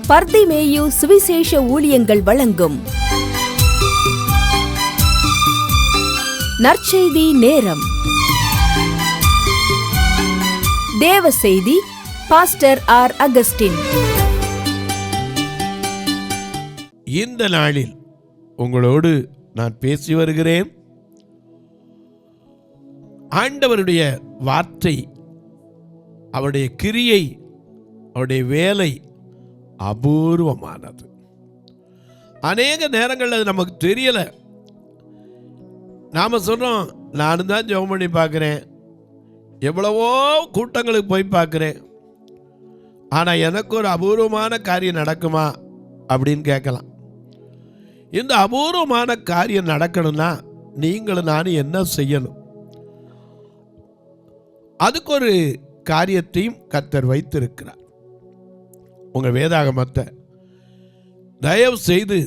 பர்திமேயு சுவிசேஷ ஊழியங்கள் வழங்கும் நற்செய்தி நேரம். தேவ செய்தி பாஸ்டர் ஆர். அகஸ்டின். இந்த நாளில் உங்களோடு நான் பேசி வருகிறேன். ஆண்டவருடைய வார்த்தை, அவருடைய கிரியை, அவருடைய வேலை அபூர்வமானது. அநேக நேரங்கள் அது நமக்கு தெரியலை. நாம் சொல்கிறோம், நானும் தான் ஜெபம் பண்ணி பார்க்குறேன், எவ்வளவோ கூட்டங்களுக்கு போய் பார்க்குறேன், ஆனால் எனக்கு ஒரு அபூர்வமான காரியம் நடக்குமா அப்படின்னு கேட்கலாம். இந்த அபூர்வமான காரியம் நடக்கணும்னா நீங்களும் நானும் என்ன செய்யணும்? அதுக்கு ஒரு காரியத்தையும் கர்த்தர் வைத்திருக்கிறார். உங்கள் வேதாகமத்தை தயவு செய்து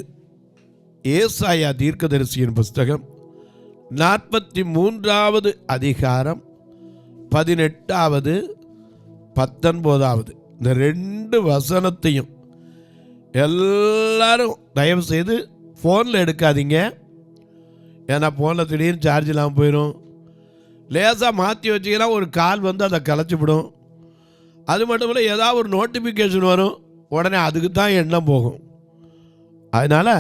ஏசாயா தீர்க்கதரிசியின் புஸ்தகம் 43வது அதிகாரம் 18வது 19வது இந்த 2 வசனத்தையும் எல்லாரும் தயவு செய்து ஃபோனில் எடுக்காதீங்க. ஏன்னா ஃபோனில் திடீர்னு சார்ஜ் இல்லாமல் போயிடும். லேசாக மாற்றி வச்சிங்கன்னா ஒரு கால் வந்து அதை கலைச்சிவிடும். அது மட்டும் இல்லை, ஏதாவது ஒரு நோட்டிஃபிகேஷன் வரும், உடனே அதுக்கு தான் எண்ணம் போகும். அதனால்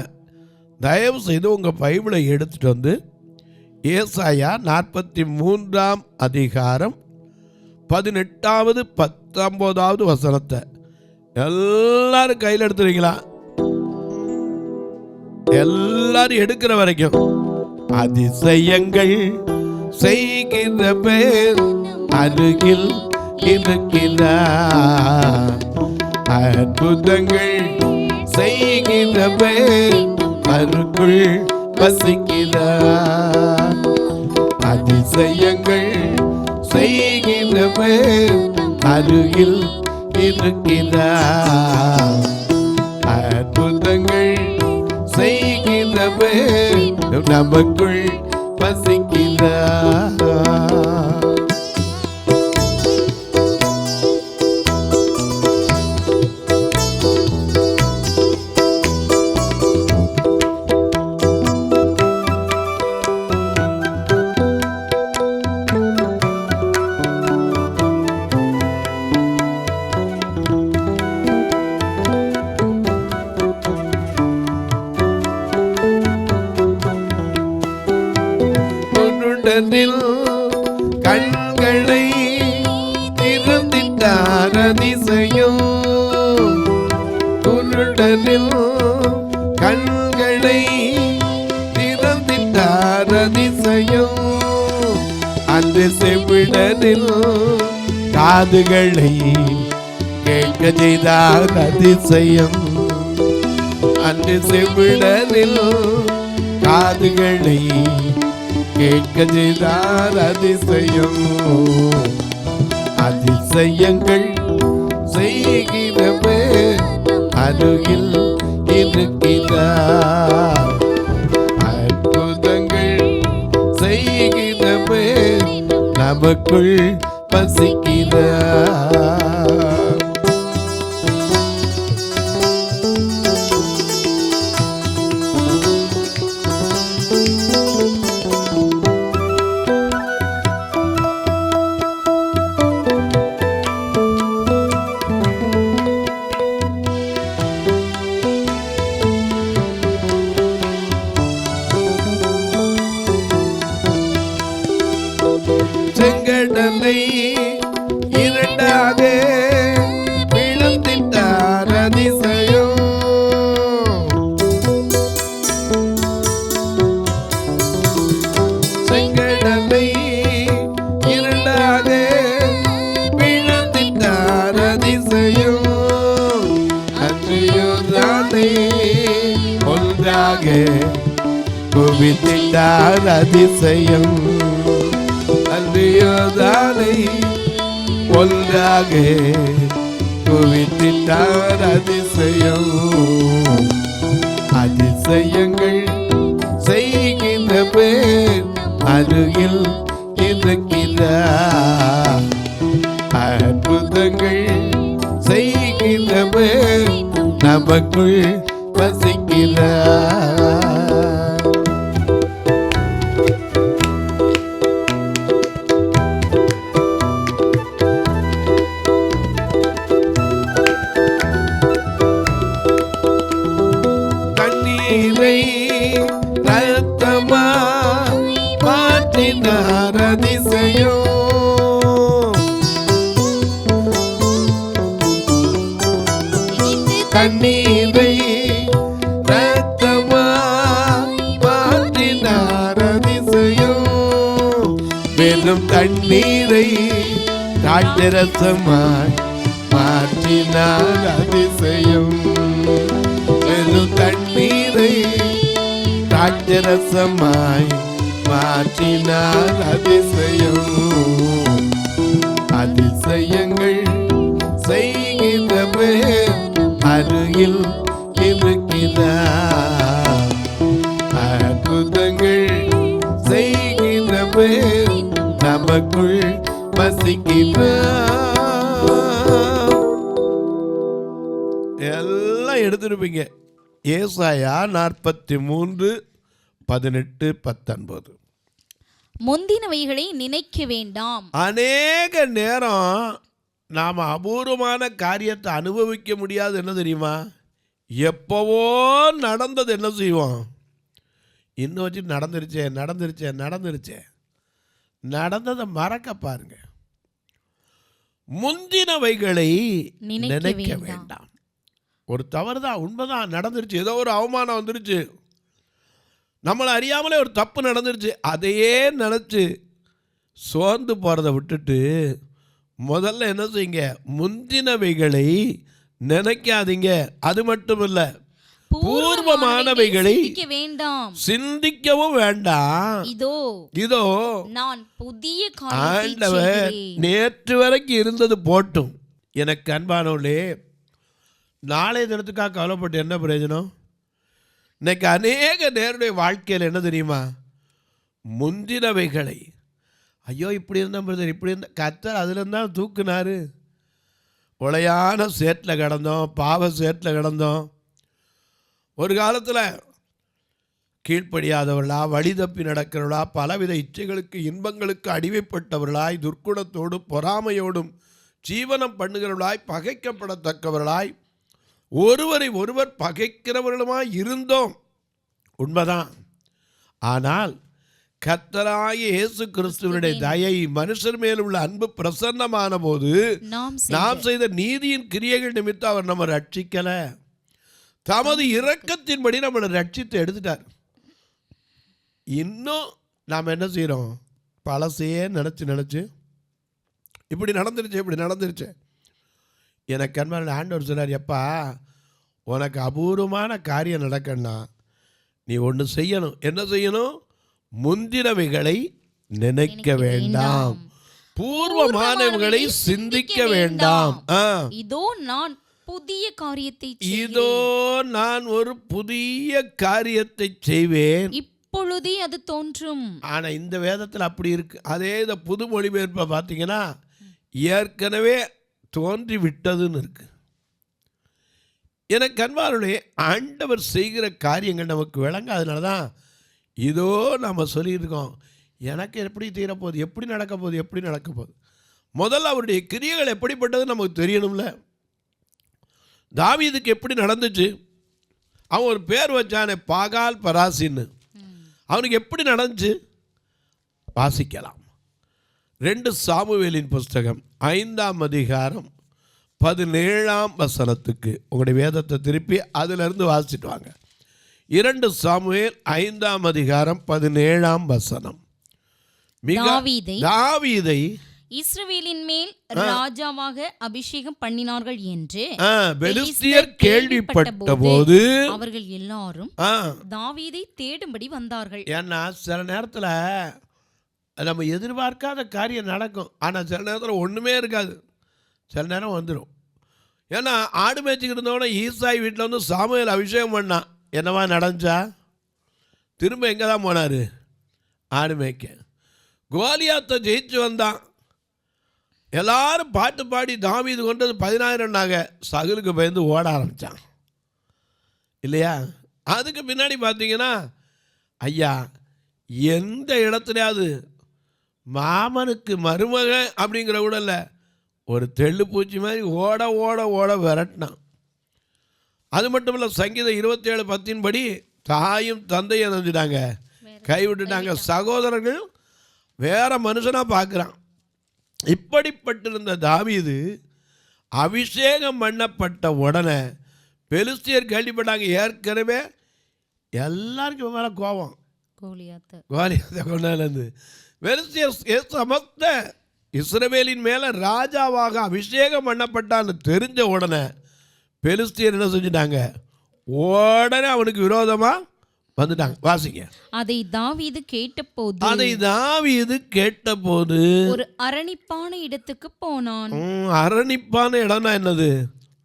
தயவு செய்து உங்கள் பைபிளை எடுத்துகிட்டு வந்து ஏசாயா 43ஆம் அதிகாரம் 18வது 19வது வசனத்தை எல்லாரும் கையில் எடுத்துறீங்களா? எல்லாரும் எடுக்கிற வரைக்கும். அதிசயங்கள் செய்கிற பேர் அருகில் இருக்கிறார், அற்புதங்கள் செய்கிற பேர் அருக்குள் வசிக்கிறார். அதிசயங்கள் செய்கிற பேர் அருகில் இருக்கிறார், அற்புதங்கள் செய்கிற பேர் நமக்குள் வசிக்கிறார். கண்களை திறந்திட்டார் அதிசயம், குருடனில் கண்களை திறந்திட்டார் அதிசயம், அந்த செவிடனில் காதுகளை கேட்க செய்தார் அதிசயம், அந்த செவிடனில் காதுகளை கேட்க செய்தார் அதிசயம். அதிசயங்கள் செய்கிற பேர் அருகில் இருக்கிறார், அற்புதங்கள் செய்கிற பேர் நமக்குள் வசிக்கிறார். செங்கடலை இரண்டாக பிளந்திட்டார் அதிசயம், செங்கடலை இரண்டாக பிளந்திட்டார் அதிசயம், அன்றையோதானே ஒன்றாக குவித்திட்டார் அதிசயம், அன்றையோதானை ஒன்றாக குவித்திட்டார் அதிசயம். அதிசயங்கள் செய்கிற பேர் அருகில் இருக்கிறார், அற்புதங்கள் செய்கிற நமக்குள் வசிக்கிறார். கண்ணீரை ரத்தமா மாற்றினார் அதிசயம். கண்ணீரை ரத்தமா மாற்றினார் அதிசயம். வெறும் தண்ணீரை காட்டரசமாய் மாற்றினார் அதிசயம். வெறும் தண்ணீரை காட்டரசமாய் மாற்றினார் அதிசயம். அதிசயங்கள் செய்கிறவர் அருகில் இருக்கிறார். அற்புதங்கள் செய்கிறவர் நமக்குள் வசிக்கிறார். எல்லாம் எடுத்துருப்பீங்க. ஏசாயா 43:18-19. முந்தினவைகளை நினைக்க வேண்டாம். அநேக நேரம் நாம் அபூர்வமான காரியத்தை அனுபவிக்க முடியாது. என்ன தெரியுமா? எப்போவோ நடந்தது என்ன செய்வோம்? இன்னும் வச்சு நடந்துருச்சே நடந்ததை மறக்க பாருங்க. முந்தினவைகளை நினைக்க வேண்டாம். ஒரு தவறு தான், உண்மைதான், நடந்துருச்சு. ஏதோ ஒரு அவமானம் வந்துருச்சு, நம்மளை அறியாமலே ஒரு தப்பு நடந்துருச்சு. அதையே நினச்சி சோர்ந்து போகிறத விட்டுட்டு முதல்ல என்ன செய்யுங்க? முந்தினவைகளை நினைக்காதீங்க. அது மட்டும் இல்ல, பூர்வமானவைகளை சிந்திக்கவும் வேண்டாம். இதோ நான் புதிய ஆண்டவர் நேற்று வரைக்கும் இருந்தது போட்டும். எனக்கு அன்பானவர்களே, நாளைய தினத்துக்காக கவலைப்பட்டு என்ன பிரயோஜனம்? இன்னைக்கு அநேக நேருடைய வாழ்க்கையில் என்ன தெரியுமா? முந்தினவைகளை, ஐயோ இப்படி இருந்தால் பிரதர், இப்படி இருந்தால் கர்த்தர் அதுலேருந்து தான் தூக்குனாரு. உளையான சேற்றில் கிடந்தோம், பாவ சேற்றில் கிடந்தோம். ஒரு காலத்தில் கீழ்ப்படியாதவர்களா, வழி தப்பி நடக்கிறவர்களா, பலவித இச்சைகளுக்கு இன்பங்களுக்கு அடிமைப்பட்டவர்களாய், துர்க்குணத்தோடும் பொறாமையோடும் ஜீவனம் பண்ணுகிறவர்களாய், பகைக்கப்படத்தக்கவர்களாய், ஒருவரை ஒருவர் பகைக்கிறவர்களுமாய் இருந்தோம். உண்மைதான். ஆனால் கர்த்தராகிய இயேசு கிறிஸ்துவினுடைய தயை, மனுஷர் மேல் உள்ள அன்பு பிரசன்னமான போது நாம் செய்த நீதியின் கிரியைகள் நிமித்தம் அவர் நம்ம ரட்சிக்கல, தமது இரக்கத்தின்படி நம்மளை ரட்சித்து எடுத்துட்டார். இன்னும் நாம் என்ன செய்கிறோம்? பழசையே நினச்சி இப்படி நடந்துருச்சு. எனக்கு அன்பான ஆண்டவர் சொன்னார், எப்பா உனக்கு அபூர்வமான காரியம் நடக்கணும்னா நீ ஒன்று செய்யணும். என்ன செய்யணும்? முந்தினவைகளை நினைக்க வேண்டாம், பூர்வமானவைகளை சிந்திக்க வேண்டாம். இதோ நான் ஒரு புதிய காரியத்தை செய்வேன், இப்பொழுதே அது தோன்றும். ஆனா இந்த வேதத்தில் அப்படி இருக்கு. அதே இந்த புது மொழிபெயர்ப்பை பார்த்தீங்கன்னா ஏற்கனவே தோன்றி விட்டதுன்னு இருக்கு. எனக்கு அன்பார்களே, ஆண்டவர் செய்கிற காரியங்கள் நமக்கு விளங்காதனால தான் இதோ நம்ம சொல்லியிருக்கோம், எனக்கு எப்படி தீரப்போகுது, எப்படி நடக்க போகுது. முதல்ல அவருடைய கிரியைகள் எப்படிப்பட்டது நமக்கு தெரியணும்ல. தாவீதுக்கு எப்படி நடந்துச்சு? அவன் ஒரு பேர் வச்சானே, பாகால் பராசின்னு. அவனுக்கு எப்படி நடந்துச்சு? வாசிக்கலாம். 2 சாமுவேலின் புஸ்தகம் 5:17 உங்களுடைய வேதத்தை திருப்பி அதிலிருந்து வாசிட்டு வாங்க. 2 சாமுவேல் 5:17. தாவீதை இஸ்ரவேலின் மேல் ராஜாவாக அபிஷேகம் பண்ணினார்கள் என்று பெலிஸ்தியர் கேள்விப்பட்ட போது அவர்கள் எல்லாரும் தாவீதை தேடும்படி வந்தார்கள். ஏன்னா சில நேரத்தில் நம்ம எதிர்பார்க்காத காரியம் நடக்கும், ஆனால் சில நேரத்தில் ஒன்றுமே இருக்காது, சில நேரம் வந்துடும். ஏன்னா ஆடு மேய்ச்சிக்கிட்டு இருந்தவொடனே ஈசாய் வீட்டில் வந்து சாமுவேல் அபிஷேகம் பண்ணான். என்னவா நடந்துச்சா? திரும்ப எங்கே தான் போனார்? ஆடு மேய்க்க. கோலியாத்தை ஜெயிச்சு வந்தான். எல்லாரும் பாட்டு பாடி தாவீது கொண்டது 10,000 சகுலுக்கு பயந்து ஓட ஆரம்பித்தான். இல்லையா? அதுக்கு பின்னாடி பார்த்தீங்கன்னா, ஐயா எந்த இடத்துலையாவது மாமனுக்கு மருமக அப்படிங்கிற கூட இல்லை, ஒரு தெள்ளுப்பூச்சி மாதிரி ஓட ஓட ஓட விரட்டினான். அது மட்டும் இல்லை, சங்கீதம் 27:10 படி தாயும் தந்தையும் நினைஞ்சிட்டாங்க, கைவிட்டுட்டாங்க. சகோதரர்கள் வேற மனுஷனாக பார்க்குறான். இப்படிப்பட்டிருந்த தாவீது அபிஷேகம் பண்ணப்பட்ட உடனே பெலிஸ்தியர் கேள்விப்பட்டாங்க. ஏற்கனவே எல்லாருக்கும் மேலே கோபம், கோலியாத்தை கொண்டாந்து பெலிஸ்தியர் சமஸ்த இஸ்ரவேலின் மேலே ராஜாவாக அபிஷேகம் பண்ணப்பட்டான்னு தெரிஞ்ச உடனே பெலிஸ்தியர் என்ன செஞ்சுட்டாங்க, உடனே அவனுக்கு விரோதமாக வந்துட்டாங்க. வாசிங்க. அதை தாவீது கேட்டபோது ஒரு அரணிப்பான இடத்துக்கு போனான். அரணிப்பான இடம்னா என்னது?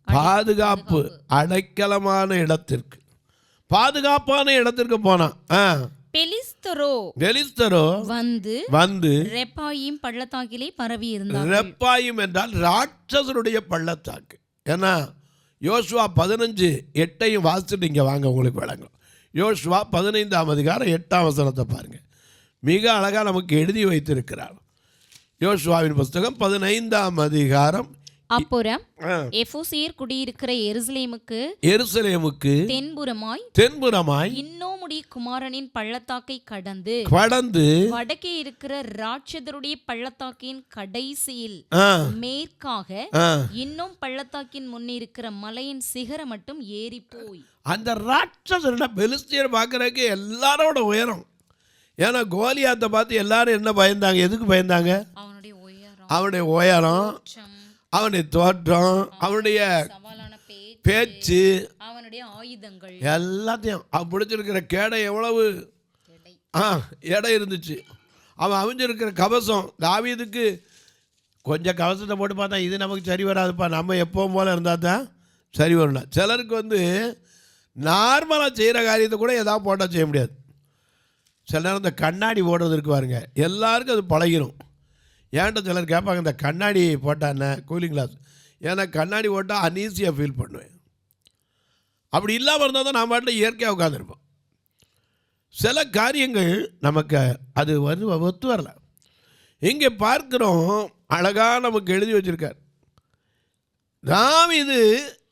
பாதுகாப்பு, அடைக்கலமான இடத்திற்கு, பாதுகாப்பான இடத்திற்கு போனான். பெலிஸ்தரோ வந்து ரெப்பாயிம் பள்ளத்தாக்கிலே பரவி இருந்தார். ரெப்பாயிம் என்றால் ராட்சசருடைய பள்ளத்தாக்கு. ஏன்னா யோசுவா 15:8 வாசிச்சுட்டு இங்கே வாங்க, உங்களுக்கு விளங்கும். யோசுவா 15:8 பாருங்க, மிக அழகாக நமக்கு எழுதி வைத்திருக்கிறார். யோசுவாவின் புஸ்தகம் 15 அப்புறம் எபூசியர் குடியிருக்கிற எருசலேமுக்கு தென்புறமாய் இன்னோமுடைய குமாரனின் பள்ளத்தாக்கை கடந்து வடக்கே இருக்கிற ராட்சதருடைய பள்ளத்தாக்கின் கடைசியில் மேற்காக இன்னும் பள்ளத்தாக்கின் முன்னிருக்கிற மலையின் சிகரம் மட்டும் ஏறி போய், அந்த ராட்சசர் பெலிஸ்தியர் பார்க்கறதுக்கு எல்லாரோட உயரம். ஏன்னா கோலியாத்தை பார்த்து எல்லாரும் என்ன பயந்தாங்க? எதுக்கு பயந்தாங்க? அவனுடைய உயரம், அவனுடைய தோற்றம், அவனுடைய பேச்சு, அவனுடைய ஆயுதங்கள் எல்லாத்தையும் அவன் பிடிச்சிருக்கிற கேடை எவ்வளவு எடை இருந்துச்சு. அவன் அமைஞ்சிருக்கிற கவசம், தாவீதுக்கு கொஞ்சம் கவசத்தை போட்டு பார்த்தா இது நமக்கு சரி வராதுப்பா, நம்ம எப்பவும் போல இருந்தால் தான் சரி வரணும். சிலருக்கு நார்மலாக செய்கிற காரியத்தை கூட ஏதாவது போட்டால் செய்ய முடியாது. சில நேரம் இந்த கண்ணாடி போடுறதுக்கு பாருங்க, எல்லாருக்கும் அது பழகிடும். ஏன்ட்ட சிலர் கேட்பாங்க, இந்த கண்ணாடி போட்டால் என்ன, கூலிங் கிளாஸ், ஏன்னா கண்ணாடி போட்டால் அன்ஈஸியாக ஃபீல் பண்ணுவேன். அப்படி இல்லாமல் இருந்தால் தான் நான் பாட்டில் இயற்கையாக உட்காந்துருப்போம். சில காரியங்கள் நமக்கு அது ஒத்து வரல. இங்கே பார்க்குறோம், அழகாக நமக்கு எழுதி வச்சுருக்கார். தாவீது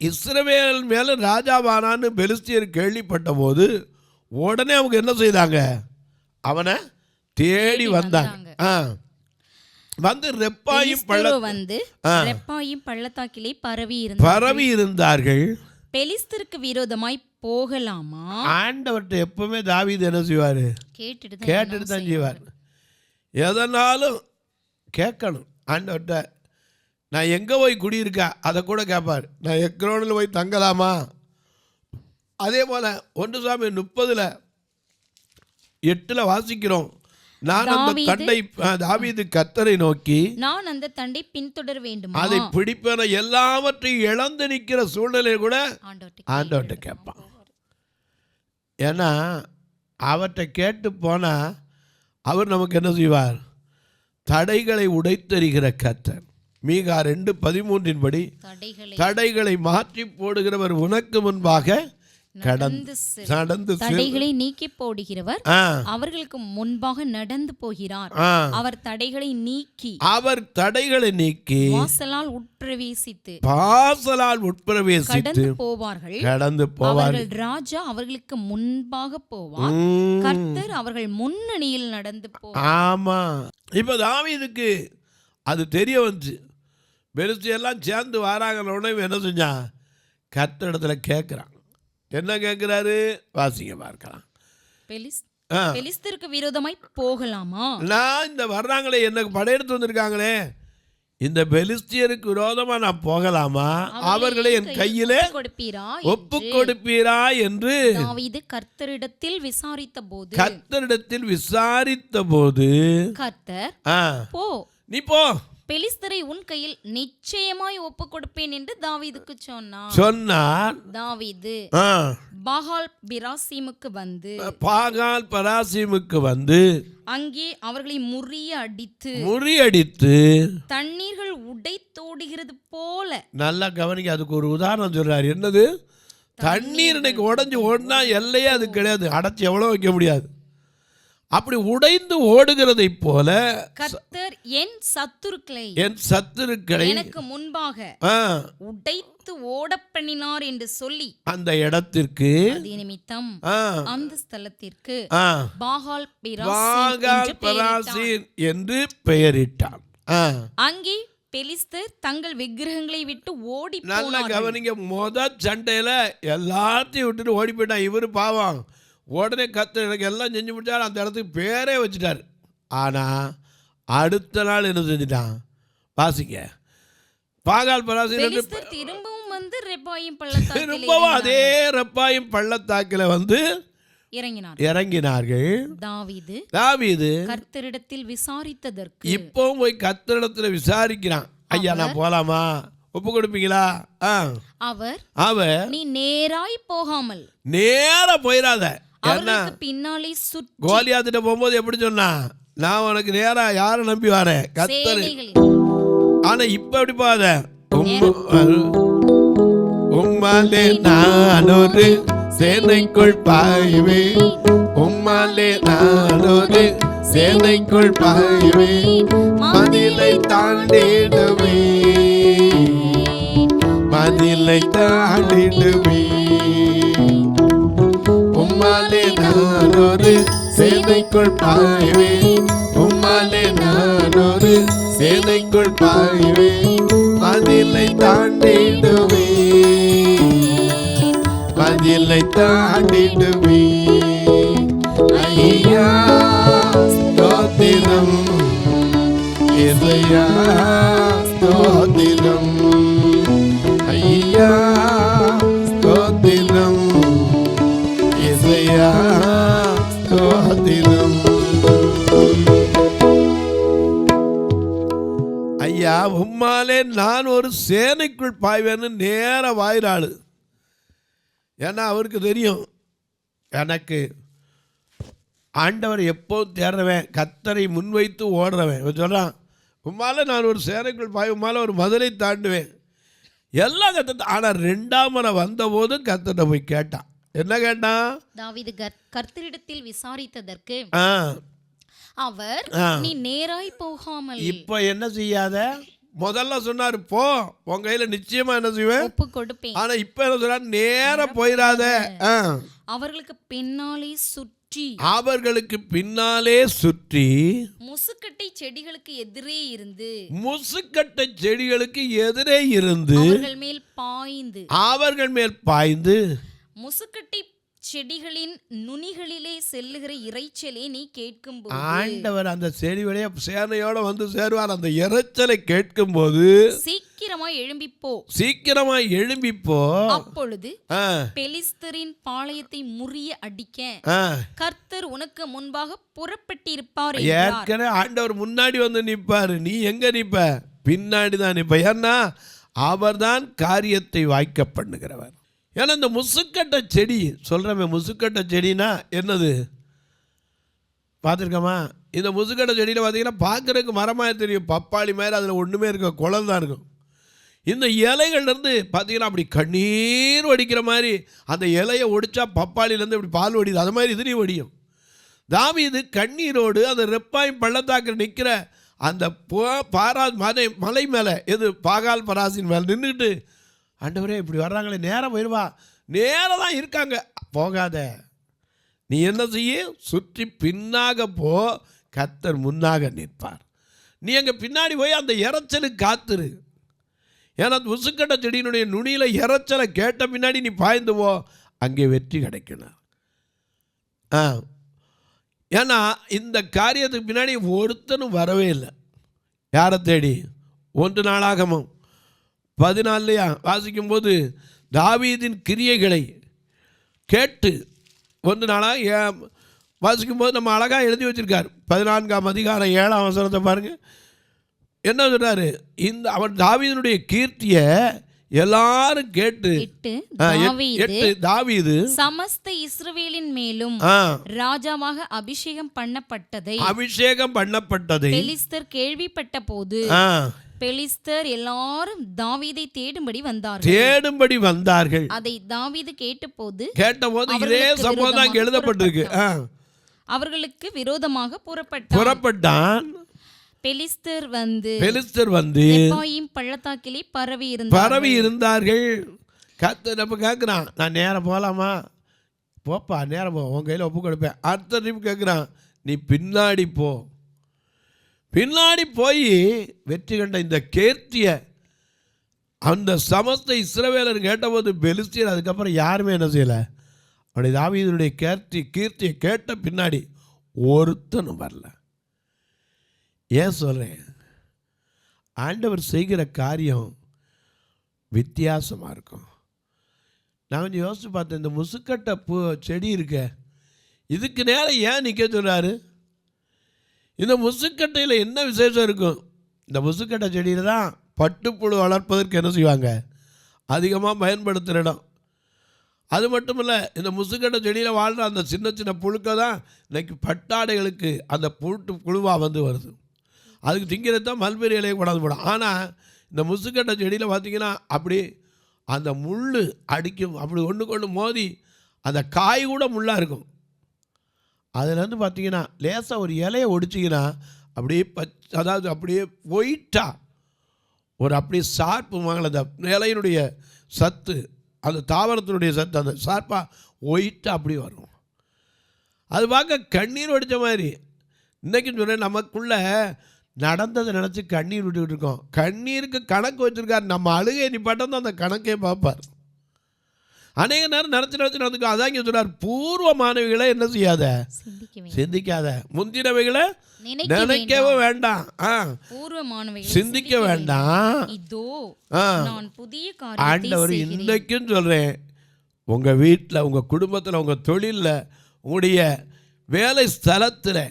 இஸ்ரவேல் மேலே ராஜாவானான்னு பெலிஸ்தியர் கேள்விப்பட்ட போது உடனே அவங்க என்ன செய்தாங்க, அவனை தேடி வந்தாங்க. வந்து ரெப்பாயிம் பள்ளத்தாக்கிலே பரவி இருந்தார்கள். பெலிஸ்தருக்கு விரோதமாய் போகலாமா? ஆண்டவர்கிட்ட எப்பவுமே தாவீது என்ன செய்வார்? கேட்டுட்டு தான் செய்வார். எதனாலும் கேட்கணும் ஆண்டவர்கிட்ட. நான் எங்கே போய் குடியிருக்கா அதை கூட கேட்பார். நான் எக்ரோனில் போய் தங்கலாமா? அதே போல் 1 சாமுவேல் 30:8 வாசிக்கிறோம். நான் அந்த தண்டை, தாவீது கர்த்தரை நோக்கி, நான் அந்த தண்டை பின்தொடர வேண்டுமா, அதை பிடிப்பன எல்லாவற்றையும் இழந்து நிற்கிற சூழ்நிலையை கூட ஆண்டவர்கிட்ட கேட்பான். ஏன்னா அவர்கிட்ட கேட்டு போனால் அவர் நமக்கு என்ன செய்வார்? தடைகளை உடைத்தெறிகிற கர்த்தர். மீகா 2:13 படி தடைகளை மாற்றி போடுகிறவர் உனக்கு முன்பாக நடந்து தடைகளை நீக்கி போடுகிறவர் அவர்களுக்கு முன்பாக நடந்து போகிறார். அவர் தடைகளை நீக்கி வாசலால் உட்பிரவேசித்து கடந்து போவார்கள். ராஜா அவர்களுக்கு முன்பாக போவார், கர்த்தர் அவர்கள் முன்னணியில் நடந்து போவார். ஆமா, இப்ப தாவீதுக்கு அது தெரிய வந்துச்சு. பெலிஸ்தியெல்லாம் சேர்ந்து வராங்க. உடனே என்ன செஞ்சான்? கர்த்தரிடத்துல கேட்கிறான். என்ன கேட்கிறாரு? வாசிங்க பார்க்கலாம். பெலிஸ்தருக்கு விரோதமாய் போகலாமா? நான் இந்த வர்றாங்களே, எனக்கு படையெடுத்து வந்திருக்காங்களே, இந்த பெலிஸ்தியருக்கு விரோதமா நான் போகலாமா? அவர்களை என் கையிலே ஒப்பு கொடுப்பீரா என்று தாவீது கர்த்தரிடத்தில் விசாரித்த போது கர்த்தர், போ, நீ போ, பெலிஸ்தரை உன் கையில் நிச்சயமாய் ஒப்பு கொடுப்பேன் என்று தாவீதுக்கு சொன்னார். தாவீது பாகால் பராசீமுக்கு வந்து அங்கே அவர்களை முறியடித்து தண்ணீர்கள் உடைத்தோடுகிறது போல. நல்லா கவனிக்க, அதுக்கு ஒரு உதாரணம் சொல்றாரு. என்னது? தண்ணீர் இன்னைக்கு உடைஞ்சு ஓடினா எல்லையே அது கிடையாது, அடைச்சி எவ்வளோ வைக்க முடியாது. அப்படி உடைந்து ஓடுகிறதை போல கர்த்தர் என் சத்துருக்களை எனக்கு முன்பாக உடைத்து ஓடப்பண்ணினார் என்று சொல்லி அந்த இடத்திற்கு நிமித்தம் அந்த ஸ்தலத்திற்கு பாகால் பெராசீம் என்று பெயரிட்டான். அங்கே பெலிஸ்தர் தங்கள் விக்கிரகங்களை விட்டு ஓடி நல்லா கவனிங்க. முதல் சண்டையில எல்லாத்தையும் விட்டுட்டு ஓடி போயிட்டான். இவரு பாவம் உடனே கர்த்தர் எனக்கு எல்லாம் செஞ்சு முடிச்சாரு, அந்த இடத்துக்கு பேரே வச்சுட்டார். ஆனால் அடுத்த நாள் என்ன செஞ்சுட்டான் வாசிங்க. பாகால் பெராசீம் திரும்பவும் வந்து திரும்பவும் அதே ரெப்பாயும் பள்ளத்தாக்கில் வந்து இறங்கினார்கள். தாவீது கர்த்தரிடத்தில் விசாரித்ததற்கு இப்பவும் போய் கர்த்தரிடத்தில் விசாரிக்கிறான். ஐயா நான் போலாமா, ஒப்பு கொடுப்பீங்களா? அவர் நீ நேராய் போகாமல் நேரா போயிடாத. பின்னாலே கோலியாத்திட்ட போகும்போது எப்படி சொன்னா, நான் உனக்கு நேரா யாரை நம்பி வரேன், கர்த்தர். ஆனா இப்ப எப்படி போகாத, உம்மாலே நான் ஒரு சேனைக்குள் பாய்வேன், உம்மாலே நான் ஒரு சேனைக்குள் பாய்வேன், மதிலை தாண்டிடுவேன், மதிலை தாண்டிடுவேன், உம்மாலே நான் ஒரு சேனைக்குள் பாய்வேன், உம்மாலே நான் ஒரு சேனைக்குள் பாய்வேன், மதிலை தாண்டிடுவேன், மதிலை தாண்டிடுவேன். ஐயா ஸ்தோத்திரம், இசையா ஸ்தோத்திரம், ஐயா ஸ்தோத்திரம், இசையா ஸ்தோத்திரம். ஐயா உம்மாலே நான் ஒரு சேனைக்குள் பாய்வேன்னு நேர வாயிறாளு. ஏன்னா அவருக்கு தெரியும், எனக்கு ஆண்டவர் எப்போது தேடுறவன், கர்த்தரை முன்வைத்து ஓடுறவன். இவன் சொல்கிறான், உம்மால நான் ஒரு சேனைக்குள் பாய், உம்மால ஒரு மதுரை தாண்டுவேன் எல்லாம் கத்த. ஆனால் 2ஆம் முறை வந்தபோது கர்த்தர்கிட்ட போய் கேட்டான். என்ன கேட்டான்? தாவீது கர்த்தரிடத்தில் விசாரித்ததற்கு அவர் நீ நேராய் போகாமல். இப்ப என்ன செய்யாத, முதல்ல சொன்னாரு போ, உன் கையில நிச்சயமா என்ன செய்வேன், ஒப்பு கொடுப்பேன். ஆனா இப்ப என்ன சொல்றாரு, நேரா போயிடாத, அவர்களுக்கு பின்னாலே சுற்றி, அவர்களுக்கு பின்னாலே சுற்றி முசுக்கட்டை செடிகளுக்கு எதிரே இருந்து, முசுக்கட்டை செடிகளுக்கு எதிரே இருந்து அவர்கள் மேல் பாய்ந்து முசுக்கட்டை செடிகளின் நுனிகளிலே செல்லுகிற இறைச்சலை நீ கேட்கும் போது, ஆண்டவர் அந்த செடியுடைய சேனையோட வந்து சேருவார். அந்த இறைச்சலை கேட்கும் போது சீக்கிரமாய் எழும்பிப்போ, சீக்கிரமாய் எழும்பிப்போ. அப்பொழுது பெலிஸ்தரின் பாளையத்தை முறிய அடிக்க கர்த்தர் உனக்கு முன்பாக புறப்பட்டிருப்பார். ஏற்கனவே ஆண்டவர் முன்னாடி வந்து நிற்பாரு, நீ எங்க நிற்ப, பின்னாடி தான் நிற்ப. ஏன்னா அவர்தான் காரியத்தை வாய்க்க பண்ணுகிறவர். ஏன்னா இந்த முசுக்கட்டை செடி சொல்கிறமே, முசுக்கட்டை செடினா என்னது பார்த்துருக்கோமா? இந்த முசுக்கட்டை செடியில் பார்த்தீங்கன்னா பார்க்குறதுக்கு மரமாக தெரியும், பப்பாளி மாதிரி, அதில் ஒன்றுமே இருக்க குளம் தான் இருக்கும். இந்த இலைகள்லேருந்து பார்த்தீங்கன்னா அப்படி கண்ணீர் வடிக்கிற மாதிரி, அந்த இலையை ஒடிச்சா பப்பாளிலேருந்து இப்படி பால் வடிது, அது மாதிரி இதுலேயும் வடியும். தாவீது கண்ணீரோடு அந்த ரெப்பாயும் பள்ளத்தாக்கில் நிற்கிற அந்த மலை மேலே, எது பாகால் பெராசீம் மேலே நின்றுட்டு, ஆண்டவரே இப்படி வர்றாங்களே, நேரம் போயிடுவா, நேரம் தான் இருக்காங்க, போகாத, நீ என்ன செய்ய, சுற்றி பின்னாக போ, கர்த்தர் முன்னாக நிற்பார். நீ அங்கே பின்னாடி போய் அந்த இறைச்சலுக்கு காத்துரு. ஏன்னா முசுக்கட்டை செடியினுடைய நுனியில் இறைச்சலை கேட்ட பின்னாடி நீ பாய்ந்து போ, அங்கே வெற்றி கிடைக்கணும். ஏன்னா இந்த காரியத்துக்கு பின்னாடி ஒருத்தனும் வரவே இல்லை. யாரை தேடி? 1 நாளாகமம் 14 வாசிக்கும்போது தாவீதின் கிரியைகளை கேட்டு 1 நாளாக வாசிக்கும்போது நம்ம அழகாக எழுதி வச்சிருக்கார். 14ஆம் அதிகாரம் 7ஆம் வசனத்தை பாருங்க. என்ன சொல்றாரு? இந்த அவன் தாவீதினுடைய கீர்த்தியை எல்லாரும் கேட்டு தாவீது சமஸ்த இஸ்ரவேலின் மேலும் ராஜாவாக அபிஷேகம் பண்ணப்பட்டதை பெலிஸ்தர் கேள்விப்பட்ட போது பெலிஸ்தர் எல்லாரும் தாவீதை தேடும்படி வந்தார்கள். அதை தாவீது கேட்டபோது இதே சம்பவம் தான் எழுதப்பட்டிருக்கு. அவர்களுக்கு விரோதமாக புறப்பட்டான். பெலிஸ்தர் வந்து எப்பாயிம் பள்ளத்தாக்கிலே பரவி இருந்தார்கள். கர்த்தர் நம்ம கேட்குறான், நான் நேரம் போகலாமா? போப்பா, நேரம் போ, உன் கையில் ஒப்பு கொடுப்பேன். அடுத்த ட்ரிப் கேட்குறான், நீ பின்னாடி போய் வெற்றி கண்ட இந்த கீர்த்திய அந்த சமஸ்த இஸ்ரவேலர் கேட்டபோது பெலிஸ்தியர் அதுக்கப்புறம் யாருமே என்ன செய்யலை. அவனுடைய தாவீதுடைய கீர்த்தியை கேட்ட பின்னாடி ஒருத்தனும் வரல. ஏன் சொல்கிறேன்? ஆண்டவர் செய்கிற காரியம் வித்தியாசமாக இருக்கும். நான் கொஞ்சம் யோசித்து பார்த்தேன், இந்த முசுக்கட்டை செடி இருக்க, இதுக்கு நேரம் ஏன் நிற்க சொல்கிறாரு? இந்த முசுக்கட்டையில் என்ன விசேஷம் இருக்கும்? இந்த முசுக்கட்டை செடியில் தான் பட்டுப்புழு வளர்ப்பதற்கு என்ன செய்வாங்க, அதிகமாக பயன்படுத்துகிற இடம். அது மட்டும் இல்லை, இந்த முசுக்கட்டை செடியில் வாழ்கிற அந்த சின்ன சின்ன புழுக்க தான் இன்றைக்கி பட்டாடைகளுக்கு அந்த புழுவாக வருது. அதுக்கு திங்கிறது தான் மல்பெரி இலையை கொண்டாந்து போடும். ஆனால் இந்த முசுக்கட்டை செடியில் பார்த்திங்கன்னா அப்படி அந்த முள் அடிக்கும், அப்படி ஒன்றுக்கு மோதி அந்த காய் கூட முள்ளாக இருக்கும். அதுலேருந்து பார்த்திங்கன்னா லேசாக ஒரு இலையை ஒடிச்சிங்கன்னா அப்படியே அதாவது அப்படியே ஒயிட்டாக ஒரு அப்படியே ஷார்ப்பு வாங்கல, அந்த இலையினுடைய சத்து, அந்த தாவரத்தினுடைய சத்து, அந்த ஷார்ப்பாக ஒயிட்டாக அப்படி வரும். அது பார்க்க கண்ணீர் வடித்த மாதிரி. இன்றைக்கி சொல்கிறேன், நமக்குள்ளே நடந்ததை நினச்சி கண்ணீர் விட்டுக்கிட்டு இருக்கோம். கண்ணீருக்கு கணக்கு வச்சுருக்கார். நம்ம அழுகை நிப்பாட்டம் தான் அந்த கணக்கே பார்ப்பார். அநேக நேரம் நினச்சி நடந்துக்கோ. அதான் இங்கே சொல்கிறார், பூர்வமானவைகளை என்ன செய்யாத, சிந்திக்காத, முந்தினவைகளை நினைக்கவே வேண்டாம், சிந்திக்க வேண்டாம். ஆண்டவர் இன்னைக்கும் சொல்கிறேன், உங்கள் வீட்டில், உங்கள் குடும்பத்தில், உங்கள் தொழிலில், உங்களுடைய வேலை ஸ்தலத்தில்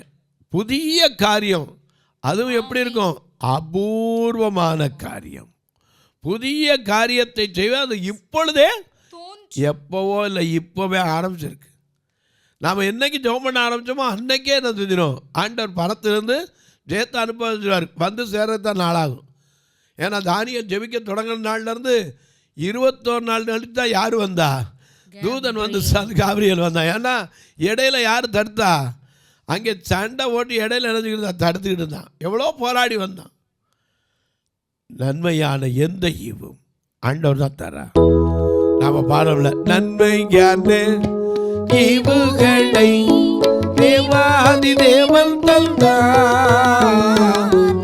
புதிய காரியம், அதுவும் எப்படி இருக்கும்? அபூர்வமான காரியம். புதிய காரியத்தை செய்வது அது இப்பொழுதே, எப்போவோ இல்லை, இப்போவே ஆரம்பிச்சிருக்கு. நாம் என்னைக்கு ஜெபம் பண்ண ஆரம்பித்தோமோ அன்னைக்கே என்ன செஞ்சிடும், ஆண்டவர் பணத்திலிருந்து ஜெயத்தை அனுப்புவார். வந்து சேர்றதுதான் நாளாகும். ஏன்னா தானியல் ஜெபிக்க தொடங்கின நாள்லேருந்து 21 நாள் கழித்து தான் யார் வந்தா? தூதன் வந்து காபிரியல் வந்தான். ஏன்னா இடையில யார் தடுத்தா? அங்கே சண்டை ஓட்டி இடையில நினைச்சுக்கிட்டு தான் தடுத்துக்கிட்டு இருந்தான். எவ்வளோ போராடி வந்தான். நன்மையான எந்த ஈவும் ஆண்டவர் தான் தரா. நாம பாடல, நன்மையான ஈவுகளை தேவாதி தேவன் தந்தார்.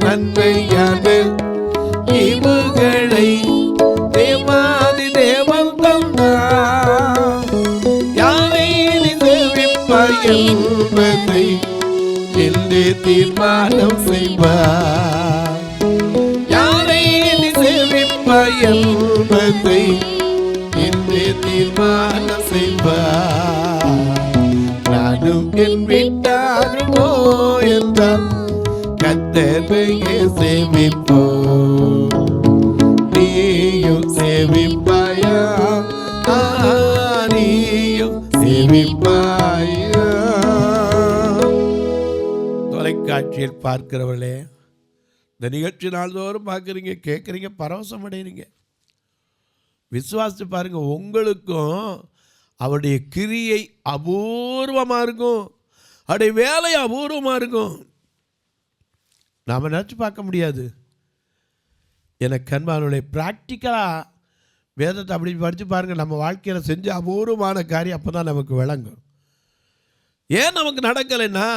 நன்மையான ஈவுகளை தேவாதி தேவன் தந்தார். யாரை சேவிப்பாய் என்பதை என்றே தீர்மானம் செய்வார். யாரை சேவிப்பாய் என்பதை என்றே தீர்மானம் செய்வார். நானும் என் வீட்டாருமோ என்றால் கர்த்தரையே சேவிப்போம். நீயும் சேவிப்பாயா? நீயும் சேவிப்பாயா? தொலைக்காட்சியில் பார்க்கிறவர்களே, இந்த நிகழ்ச்சி நாள்தோறும் பார்க்குறீங்க, கேட்குறீங்க, பரவசம் அடைகிறீங்க. விசுவாசித்து பாருங்க, உங்களுக்கும் அவருடைய கிரியை அபூர்வமாக இருக்கும், அவருடைய வேலை அபூர்வமாக இருக்கும். நாம் நினச்சி பார்க்க முடியாது. எனக்கு அன்பானவர்களே, ப்ராக்டிக்கலாக வேதத்தை அப்படி படித்து பாருங்கள். நம்ம வாழ்க்கையில் செஞ்ச அபூர்வமான காரியம் அப்போ தான் நமக்கு விளங்கும். ஏன் நமக்கு நடக்கலைன்னா,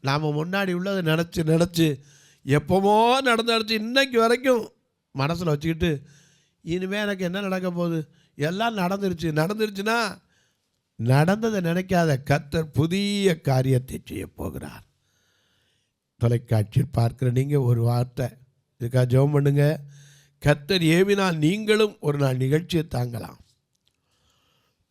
நாம் முன்னாடி உள்ளதை நினச்சி எப்போமோ நடந்துச்சு இன்னைக்கு வரைக்கும் மனசில் வச்சுக்கிட்டு இனிமேல் எனக்கு என்ன நடக்க போகுது, எல்லாம் நடந்துருச்சுன்னா நடந்ததை நினைக்காத. கர்த்தர் புதிய காரியத்தை செய்ய போகிறார். தொலைக்காட்சியில் பார்க்குற நீங்கள் ஒரு வார்த்தை இதுக்காக ஜெபம் பண்ணுங்க. கர்த்தர் ஏவினால் நீங்களும் ஒரு நாள் நிகழ்ச்சியை தாங்கலாம்.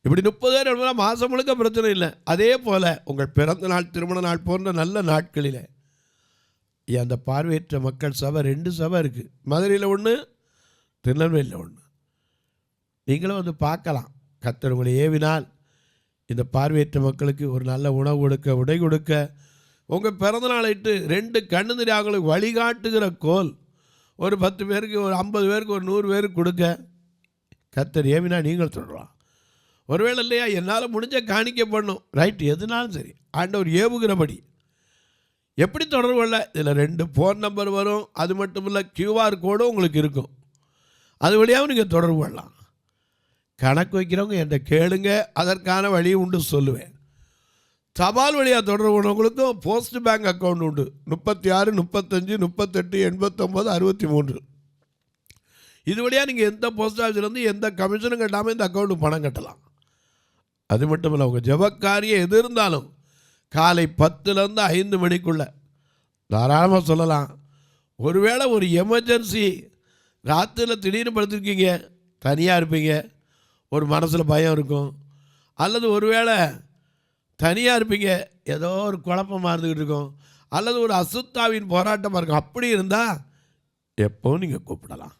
இப்படி 30 மாதம் முழுக்க பிரச்சனை இல்லை. அதே போல் உங்கள் பிறந்த நாள், திருமண நாள் போன்ற நல்ல நாட்களில் அந்த பார்வையற்ற மக்கள் சபை 2 சபை இருக்குது. மதுரையில் ஒன்று, திருநெல்வேலியில் ஒன்று. நீங்களும் வந்து பார்க்கலாம். கர்த்தர் உங்களை ஏவினால் இந்த பார்வையற்ற மக்களுக்கு ஒரு நல்ல உணவு கொடுக்க, உடை கொடுக்க, உங்கள் பிறந்த நாளைட்டு 2 கண்ணு தெரியாதவங்களுக்கு வழிகாட்டுகிற கோல், ஒரு 10 பேருக்கு, ஒரு 50 பேருக்கு, ஒரு 100 பேருக்கு கொடுக்க கர்த்தர் ஏவினா நீங்கள் தொடரலாம். ஒருவேளை இல்லையா, என்னால் முடிஞ்ச காணிக்க பண்ணும், ரைட், எதுனாலும் சரி, ஆண்டவர் ஏவுகிறபடி எப்படி தொடர்பு கொள்ள? இதில் 2 ஃபோன் நம்பர் வரும். அது மட்டும் இல்லை, QR கோடும் உங்களுக்கு இருக்கும். அது வழியாகவும் நீங்கள் தொடர்பு கொள்ளலாம். கணக்கு வைக்கிறவங்க என்கிட்ட கேளுங்க, அதற்கான வழி உண்டு சொல்லுவேன். தபால் வழியாக தொடர்பு கொண்டவங்களுக்கும் போஸ்ட் பேங்க் அக்கௌண்ட் உண்டு. 36 35 38 89 63. இது வழியாக நீங்கள் எந்த போஸ்ட் ஆஃபீஸ்லேருந்து எந்த கமிஷனும் கட்டாமல் இந்த அக்கௌண்ட்டுக்கு பணம் கட்டலாம். அது மட்டும் இல்லை, உங்கள் ஜெபக்காரியம் எது இருந்தாலும் காலை 10லேருந்து 5 மணிக்குள்ளே தாராளமாக சொல்லலாம். ஒருவேளை ஒரு எமர்ஜென்சி, ராத்திரியில் திடீர்னு படுத்துருக்கீங்க, தனியாக இருப்பீங்க, ஒரு மனசில் பயம் இருக்கும், அல்லது ஒருவேளை தனியாக இருப்பீங்க, ஏதோ ஒரு குழப்பமாக இருந்துக்கிட்டு இருக்கும், அல்லது ஒரு அசுத்தாவின் போராட்டமாக இருக்கும், அப்படி இருந்தால் எப்போவும் நீங்கள் கூப்பிடலாம்.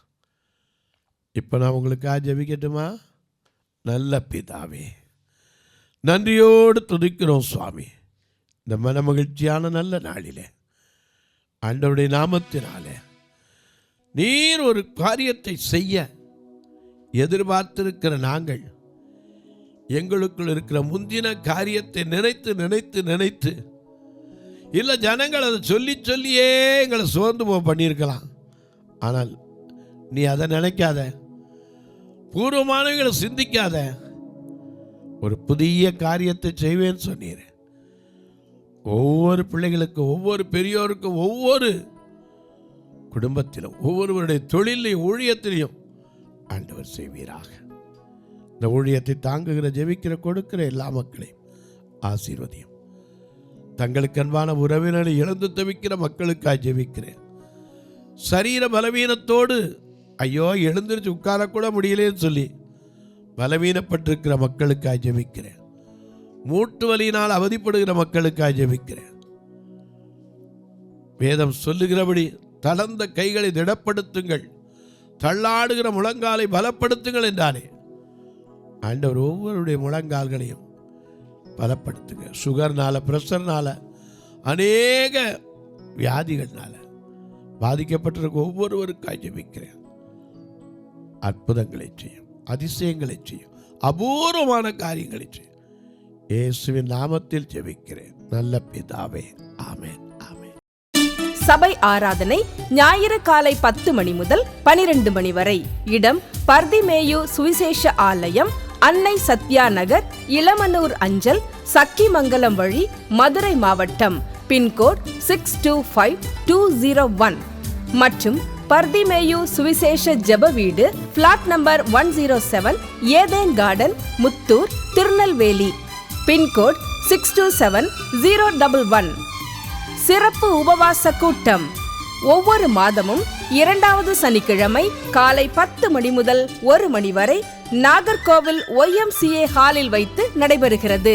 இப்போ நான் உங்களுக்காக ஜெபிக்கட்டுமா? நல்ல பிதாவே, நன்றியோடு துதிக்கிறோம் சுவாமி. இந்த மன மகிழ்ச்சியான நல்ல நாளிலே ஆண்டவருடைய நாமத்தினாலே நீர் ஒரு காரியத்தை செய்ய எதிர்பார்த்திருக்கிற நாங்கள் எங்களுக்குள் இருக்கிற முந்தின காரியத்தை நினைத்து நினைத்து நினைத்து, இல்லை ஜனங்கள் அதை சொல்லி சொல்லியே எங்களை சோர்ந்து போக பண்ணியிருக்கலாம். ஆனால் நீ அதை நினைக்காத, பூர்வமானவங்களை சிந்திக்காத, ஒரு புதிய காரியத்தை செய்வேன்னு சொன்னீர். ஒவ்வொரு பிள்ளைகளுக்கும், ஒவ்வொரு பெரியோருக்கும், ஒவ்வொரு குடும்பத்திலும், ஒவ்வொருவருடைய தொழிலையும் ஊழியத்திலையும் ஆண்டவர் செய்வீராக. இந்த ஊழியத்தை தாங்குகிற, ஜெபிக்கிற, கொடுக்கிற எல்லா மக்களையும் ஆசீர்வதியும். தங்களுக்கு அன்பான உறவினரை இழந்து தவிக்கிற மக்களுக்காக ஜெபிக்கிறேன். சரீர பலவீனத்தோடு ஐயோ எழுந்திருச்சு உட்காரக்கூட முடியலேன்னு சொல்லி பலவீனப்பட்டிருக்கிற மக்களுக்காக ஜெபிக்கிறேன். மூட்டு வலியினால் அவதிப்படுகிற மக்களுக்காக ஜெபிக்கிறேன். வேதம் சொல்லுகிறபடி தளர்ந்த கைகளை திடப்படுத்துங்கள், தள்ளாடுகிற முழங்காலை பலப்படுத்துங்கள் என்றானே. ஆண்டவர் ஒவ்வொருடைய முழங்கால்களையும் பலப்படுத்துங்க. சுகர்னால, பிரஷர்னால, அநேக வியாதிகள்னால பாதிக்கப்பட்டிருக்க ஒவ்வொருவருக்காக ஜெபிக்கிறேன். அற்புதங்களை செய்யும், அதிசயங்களை செய்யும், அபூர்வமான காரியங்களை செய்யும். இயேசுவின் நாமத்தில் ஜெபிக்கிறேன் நல்ல பிதாவே, ஆமென், ஆமென். சபை ஆராதனை ஞாயிறு காலை 10 மணி முதல் 12 மணி வரை. இடம் பர்திமேயு சுவிசேஷ ஆலயம், அன்னை சத்யா நகர், இளமனூர் அஞ்சல், சக்கிமங்கலம் வழி, மதுரை மாவட்டம். பின்கோட் 625201 மற்றும் பர்திமேயு சுவிசேஷ ஜெப வீடு, flat number 107, Eden garden, Muthur, Tirunelveli. Pincode 627011. சிறப்பு உபவாச கூட்டம் ஒவ்வொரு மாதமும் 2வது சனிக்கிழமை காலை 10 மணி முதல் 1 மணி வரை நாகர்கோவில் YMCA ஹாலில் வைத்து நடைபெறுகிறது.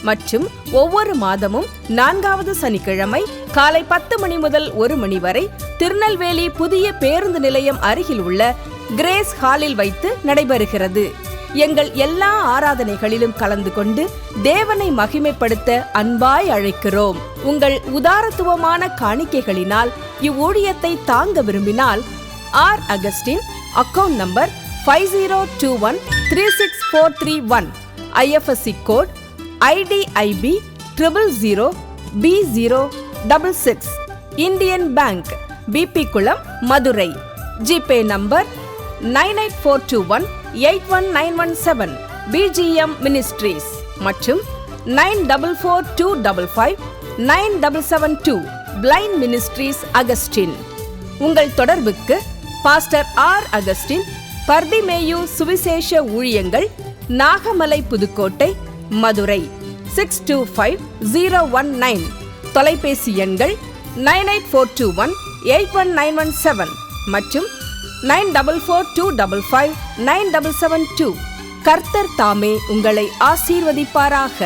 மற்றும் ஒவ்வொரு மாதமும் 4வது சனிக்கிழமை காலை 10 மணி முதல் 1 மணி வரை திருநெல்வேலி புதிய பேருந்து நிலையம் அருகில் உள்ள கிரேஸ் ஹாலில் வைத்து நடைபெறுகிறது. எங்கள் எல்லா ஆராதனைகளிலும் கலந்து கொண்டு தேவனை மகிமைப்படுத்த அன்பாய் அழைக்கிறோம். உங்கள் உதாரத்துவமான காணிக்கைகளினால் இவ்வூழியத்தை தாங்க விரும்பினால் R Augustine, account number 5021364331, IFSC code IDIB 000B066, Indian bank, BP Kulam, Madurai. GPay number 9842181917, BGM ministries மற்றும் 9442559772, பிளைண்ட் மினிஸ்ட்ரீஸ் அகஸ்டின். உங்கள் தொடர்புக்கு பாஸ்டர் ஆர் அகஸ்டின், பர்திமேயு சுவிசேஷ ஊழியங்கள், நாகமலை, புதுக்கோட்டை, மதுரை 625019. தொலைபேசி எண்கள் 9842181917 மற்றும் 9442559772. கர்த்தர் தாமே உங்களை ஆசீர்வதிப்பாராக.